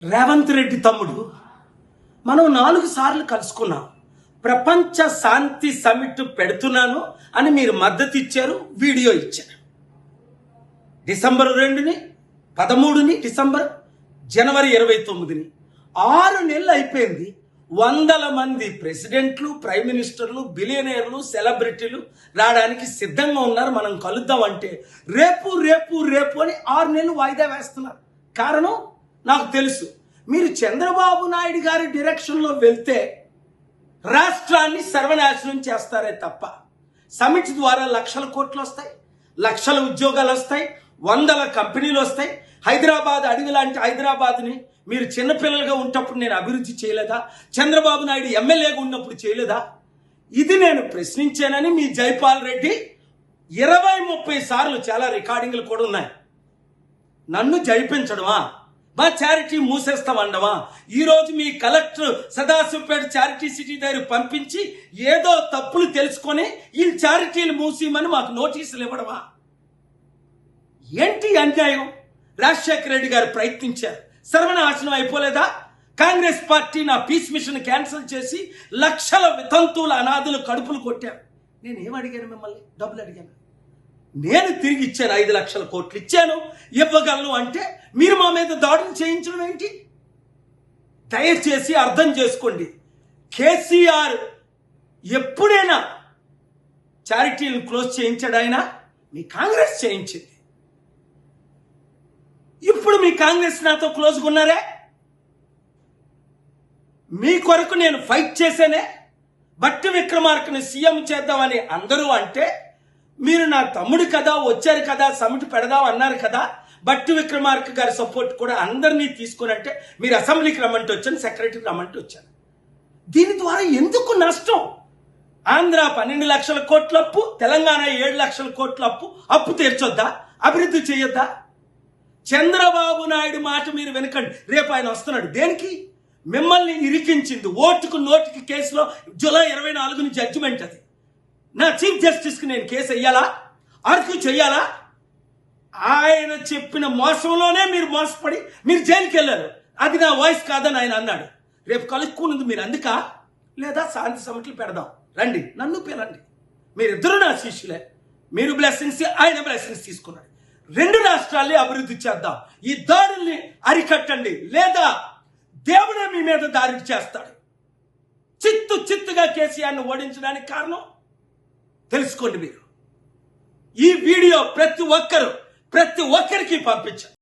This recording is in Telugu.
రేవంత్ రెడ్డి తమ్ముడు మనం 4 సార్లు కలుసుకున్నాం. ప్రపంచ శాంతి సమిట్ పెడుతున్నాను అని మీరు మద్దతు ఇచ్చారు, వీడియో ఇచ్చారు. డిసెంబర్ 2ని, 13ని, జనవరి 29ని 6 నెలలు అయిపోయింది. వందల మంది ప్రెసిడెంట్లు, ప్రైమ్ మినిస్టర్లు, బిలియనీర్లు, సెలబ్రిటీలు రావడానికి సిద్ధంగా ఉన్నారు. మనం కలుద్దామంటే రేపు రేపు రేపు అని 6 నెలలు వాయిదా వేస్తున్నారు. కారణం నాకు తెలుసు. మీరు చంద్రబాబు నాయుడు గారి డైరెక్షన్లో వెళ్తే రాష్ట్రాన్ని సర్వనాశనం చేస్తారే తప్ప సమిట్ ద్వారా లక్షల కోట్లు వస్తాయి, లక్షల ఉద్యోగాలు వస్తాయి, వందల కంపెనీలు వస్తాయి. హైదరాబాద్ అడవి లాంటి హైదరాబాద్ని మీరు చిన్నపిల్లలుగా ఉన్నప్పుడు నేను అభివృద్ధి చేయలేదా? చంద్రబాబు నాయుడు ఎమ్మెల్యేగా ఉన్నప్పుడు చేయలేదా? ఇది నేను ప్రశ్నించానని మీ జైపాల్ రెడ్డి 20-30 సార్లు, చాలా రికార్డింగ్లు కూడా ఉన్నాయి. నన్ను జైపించడమా, మా చారిటీ మూసేస్తామండమా? ఈరోజు మీ కలెక్టర్ సదాశివపేట చారిటీ సిటీ దగ్గర పంపించి ఏదో తప్పులు తెలుసుకొని ఈ చారిటీలు మూసేయమని మాకు నోటీసులు ఇవ్వడమా? ఏంటి అన్యాయం? రాజశేఖర రెడ్డి గారు ప్రయత్నించారు, సర్వనాశనం అయిపోలేదా? కాంగ్రెస్ పార్టీ నా పీస్ మిషన్ క్యాన్సిల్ చేసి లక్షల వితంతువుల అనాథులు కడుపులు కొట్టారు. నేను ఏం అడిగాను? మిమ్మల్ని డబ్బులు అడిగాను. నేను తిరిగి ఇచ్చాను, 5 లక్షల కోట్లు ఇచ్చాను, ఇవ్వగలను అంటే మీరు మా మీద దాడులు చేయించడం ఏంటి? దయచేసి అర్థం చేసుకోండి. కేసీఆర్ ఎప్పుడైనా చారిటీలను క్లోజ్ చేయించాడైనా మీ కాంగ్రెస్ చేయించింది. ఇప్పుడు మీ కాంగ్రెస్ నాతో క్లోజ్గా ఉన్నారే. మీ కొరకు నేను ఫైట్ చేశానే. బట్టి విక్రమార్కని సీఎం చేద్దామని అందరూ అంటే మీరు నా తమ్ముడు కదా, వచ్చారు కదా, సమిట్ పెడదాం అన్నారు కదా, బట్టి విక్రమార్క గారి సపోర్ట్ కూడా అందరినీ తీసుకుని అంటే మీరు అసెంబ్లీకి రమ్మంటే వచ్చాను, సెక్రటరీకి రమ్మంటే వచ్చాను. దీని ద్వారా ఎందుకు నష్టం? ఆంధ్ర 12 లక్షల కోట్ల అప్పు, తెలంగాణ 7 లక్షల కోట్ల అప్పు తీర్చొద్దా? అభివృద్ధి చేయొద్దా? చంద్రబాబు నాయుడు మాట మీరు వెనకండి. రేపు ఆయన వస్తున్నాడు. దేనికి? మిమ్మల్ని ఇరికించింది ఓటుకు నోటుకి కేసులో జూలై 24ని జడ్జిమెంట్. అది నా చీఫ్ జస్టిస్కి నేను కేసు వెయ్యాలా? ఆర్గ్యూ చెయ్యాలా? ఆయన చెప్పిన మోసంలోనే మీరు మోసపడి మీరు జైలుకి వెళ్ళారు. అది నా వాయిస్ కాదని ఆయన అన్నాడు. రేపు కలుక్కున్నది మీరు అందుక, లేదా శాంతి సమిట్లు పెడదాం రండి, నన్ను పిలండి. మీరిద్దరూ నా శిష్యులే. మీరు బ్లెస్సింగ్స్, ఆయన బ్లెస్సింగ్స్ తీసుకున్నాడు. 2 రాష్ట్రాల్ని అభివృద్ధి చేద్దాం. ఈ దాడుల్ని అరికట్టండి, లేదా దేవుడే మీ మీద దాడి చేస్తాడు. చిత్తుగా కేసీఆర్ను ఓడించడానికి కారణం తెలుసుకోండి. మీరు ఈ వీడియో ప్రతి ఒక్కరికి పంపించండి.